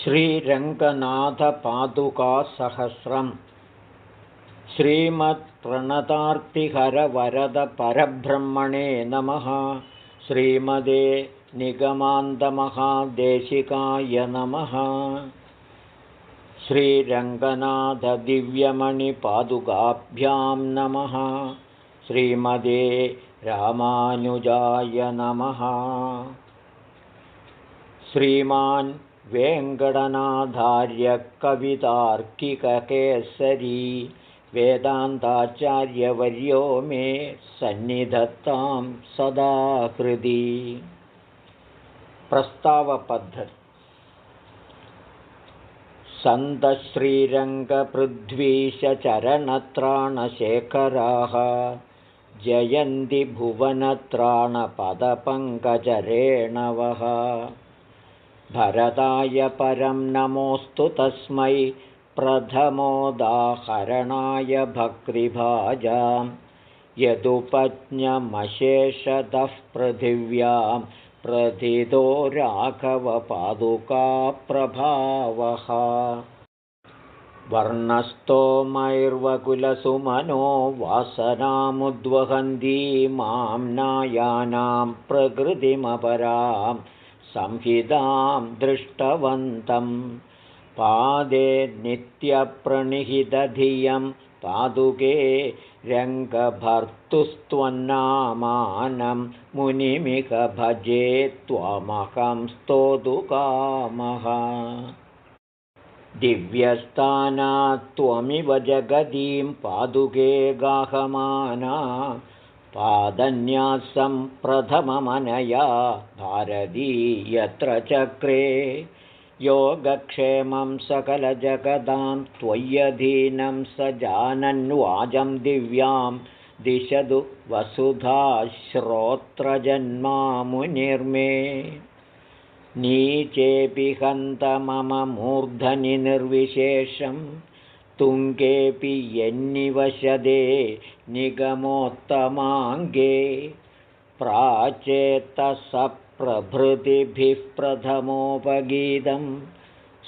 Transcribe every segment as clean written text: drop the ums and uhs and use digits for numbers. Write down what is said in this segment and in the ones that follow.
श्रीरङ्गनाथपादुकासहस्रम् श्रीमत्प्रणतार्तिहरवरदपरब्रह्मणे नमः। श्रीमदे निगमान्तमहादेशिकाय नमः। श्रीरङ्गनाथदिव्यमणिपादुकाभ्यां नमः। श्रीमदे रामानुजाय नमः। श्रीमान् वेङ्कटनाथार्य कवितार्किककेसरी वेदान्ताचार्यवर्यो मे सन्निधत्तां सदा हृदि। प्रस्तावपद्धति। सन्तश्रीरङ्गपृथ्वीशचरणत्राणशेखराः जयन्ति भुवनत्राणपदपङ्कजरेणवः। भरताय परं नमोऽस्तु तस्मै प्रथमोदाहरणाय भक्तिभाजां यदुपज्ञमशेषतः पृथिव्यां प्रथितो राघवपादुकाप्रभावः। वर्णस्तोमैर्वकुलसुमनो वासनामुद्वहन्ती मां नायानां प्रकृतिमपरां संहितां दृष्टवन्तं। पादे नित्यप्रणिहितधियं पादुके रङ्गभर्तुस्त्वन्नामानं मुनिमिह भजे त्वमहं स्तोतुकामः। दिव्यस्थानात् त्वमिव जगदीं पादुके गाहमाना पादन्यासं प्रथममनया भारती यत्र चक्रे। योगक्षेमं सकलजगदां त्वय्यधीनं स जानन्वाजं दिव्यां दिशतु वसुधा श्रोत्रजन्मामुनिर्मे। नीचेऽपि हन्त मम मूर्धनि निर्विशेषं तुङ्गेऽपि यन्निवशदे निगमोत्तमाङ्गे। प्राचेतसप्रभृतिभिः प्रथमोपगीतं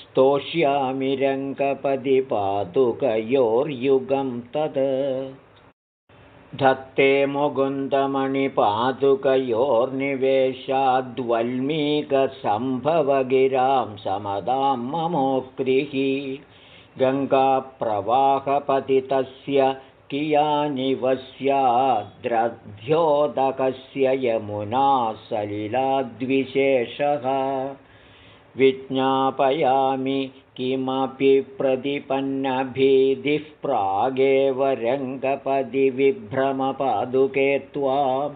स्तोष्यामि रङ्गपदि पादुकयोर्युगं तत्। धत्ते मुकुन्दमणिपादुकयोर्निवेशाद्वल्मीकसम्भवगिरां समदां ममोक्तिः। गङ्गाप्रवाहपतितस्य कियानिव स्याद्रध्योदकस्य यमुना सलिलाद्विशेषः। विज्ञापयामि किमपि प्रतिपन्नभीतिः प्रागेव रङ्गपदि विभ्रमपादुके त्वां।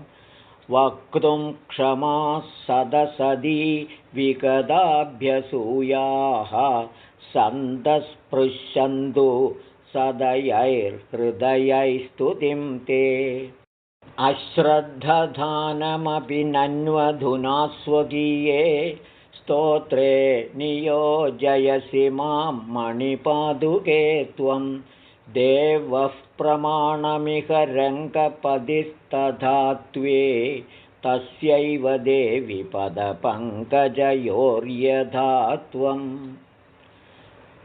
वक्तुं क्षमा सदसदी विगदाभ्यसूयाः सन्तस्पृशन्तु सदयैर्हृदयैस्तुतिं ते। अश्रद्धधानमपि नन्वधुना स्वकीये स्तोत्रे नियोजयसि मां मणिपादुके त्वं। देवः प्रमाणमिह रङ्गपदिस्तथा त्वे तस्यैव देवि पदपङ्कजयोर्यथा त्वम्।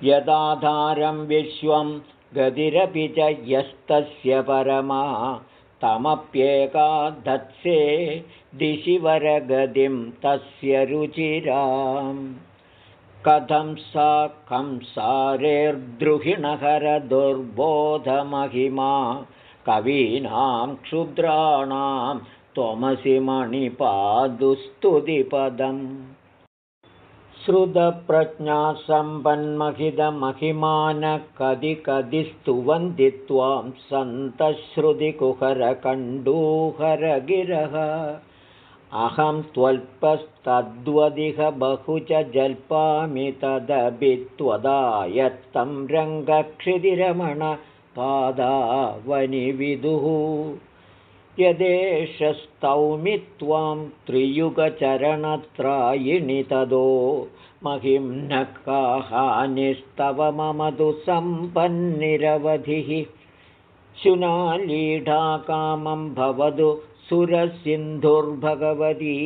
यदाधारं विश्वं गतिरपि च यस्तस्य परमा तमप्येका धत्से दिशि वरगतिं तस्य रुचिरां। कथं सा कंसारेर्द्रुहिणहरदुर्बोधमहिमा कवीनां क्षुद्राणां त्वमसि मणिपादुस्तुतिपदम्। श्रुतप्रज्ञासम्पन्महितमहिमानः कदि कदि स्तुवन्ति त्वां सन्तश्रुतिकुहरकण्डूहरगिरः। अहं त्वल्पस्तद्वदिह बहु च जल्पामि तदपि त्वदायत्तं रङ्गक्षितिरमण पादावनिविदुः। यदेष स्तौमि त्वां त्रियुगचरणत्रायिणि तदो महिम्नः काहानिस्तव मम तु सम्पन्निरवधिः। शुनालीढाकामं भवतु सुरसिन्धुर्भगवती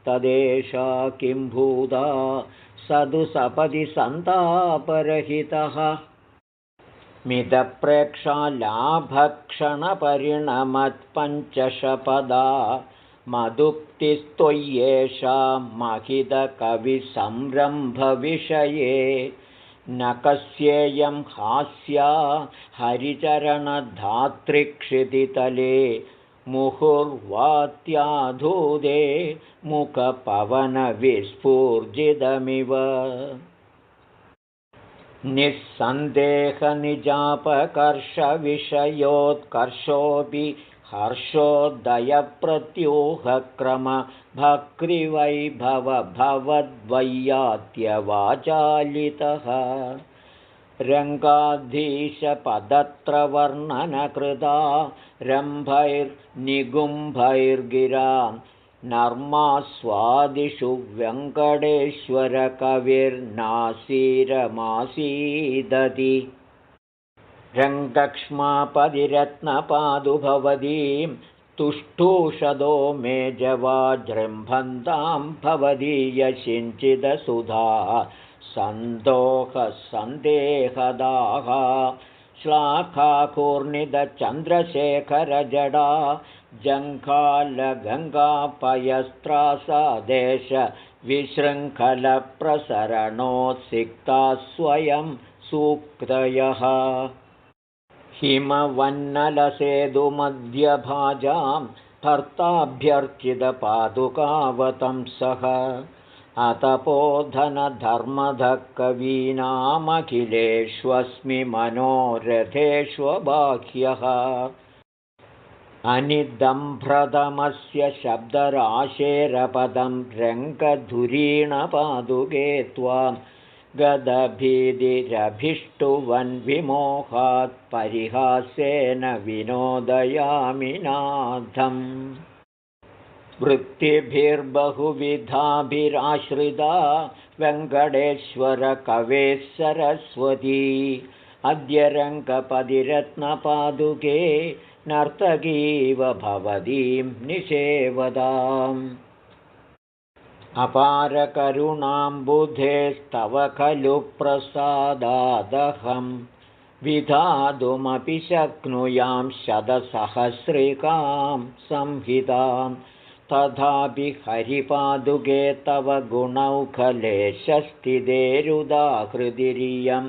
तदेषा किं भूता सदु सपदि सन्तापरहितः मितप्रेक्षालाभक्षणपरिणमत्पञ्चशपदा मदुक्तिस्त्वय्येषा महितकविसंरम्भविषये न कस्येयं हास्या हरिचरणधातृक्षितितले मुहुर्वात्याधूदे मुखपवनविस्फूर्जितमिव निःसन्देहनिजापकर्षविषयोत्कर्षोऽपि हर्षोदयप्रत्यूहक्रमभक्तिवैभवभवद्वय्यात्यवाचालितः रङ्गाधीशपदत्रवर्णनकृता रम्भैर्निगुम्भैर्गिरां नर्मास्वादिषु वेङ्कटेश्वरकविर्नासीरमासीदति रङ्गक्ष्मापदिरत्नपादुभवतीं तुष्टुषदो मेजवाजृम्भन्तां भवदीयसिञ्चिदसुधा सन्दोहसन्देहदाः श्लाघाकूर्णितचन्द्रशेखरजडा जङ्घालगङ्गापयस्त्रासादेश विशृङ्खलप्रसरणोत्सिक्ता स्वयं सूक्तयः हिमवन्नलसेतुमध्यभाजां भर्ताभ्यर्चितपादुकावतंसः अतपोधनधर्मधः कवीनामखिलेष्वस्मि मनोरथेष्वबाह्यः अनिदम्भ्रतमस्य शब्दराशेरपदं रङ्गधुरीणपादुके त्वां गदभीतिरभिष्टुवन्विमोहात् परिहासेन विनोदयामि नाथम् वृत्तिभिर्बहुविधाभिराश्रिता वेङ्कटेश्वरकवेः सरस्वती अद्य रङ्गपदिरत्नपादुके नर्तकीव भवतीं निषेवदाम् अपारकरुणाम्बुधेस्तव खलु प्रसादादहं विधातुमपि शक्नुयां शतसहस्रिकां संहितां तथापि हरिपादुके तव गुणौखलेशस्थितेरुदाहृतिरियं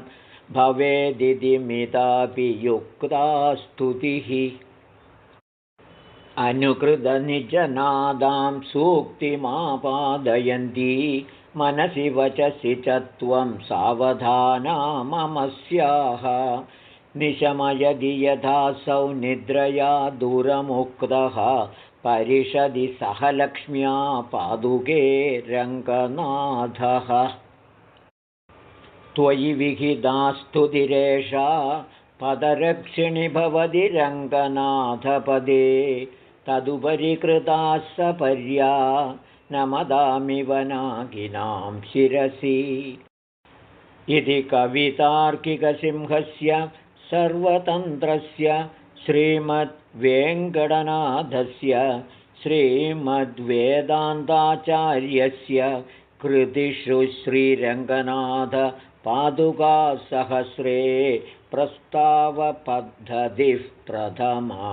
भवेदिति मितापि युक्ता स्तुतिः अनुकृतनिजनादां सूक्तिमापादयन्ती मनसि वचसि च त्वं सावधाना मम स्याः निशमयदि यथासौ निद्रया दूरमुक्तः परिषदि सह लक्ष्म्या पादुके रङ्गनाथः त्वयि विहिता स्तुतिरेषा पदरक्षिणि भवति रङ्गनाथपदे तदुपरि कृता सपर्या नमदामिव नागिनां शिरसि इति कवितार्किकसिंहस्य सर्वतन्त्रस्य श्रीमद्वेङ्कटनाथस्य श्रीमद्वेदान्ताचार्यस्य कृतिषु श्रीरङ्गनाथपादुकासहस्रे प्रस्तावपद्धतिः प्रथमा।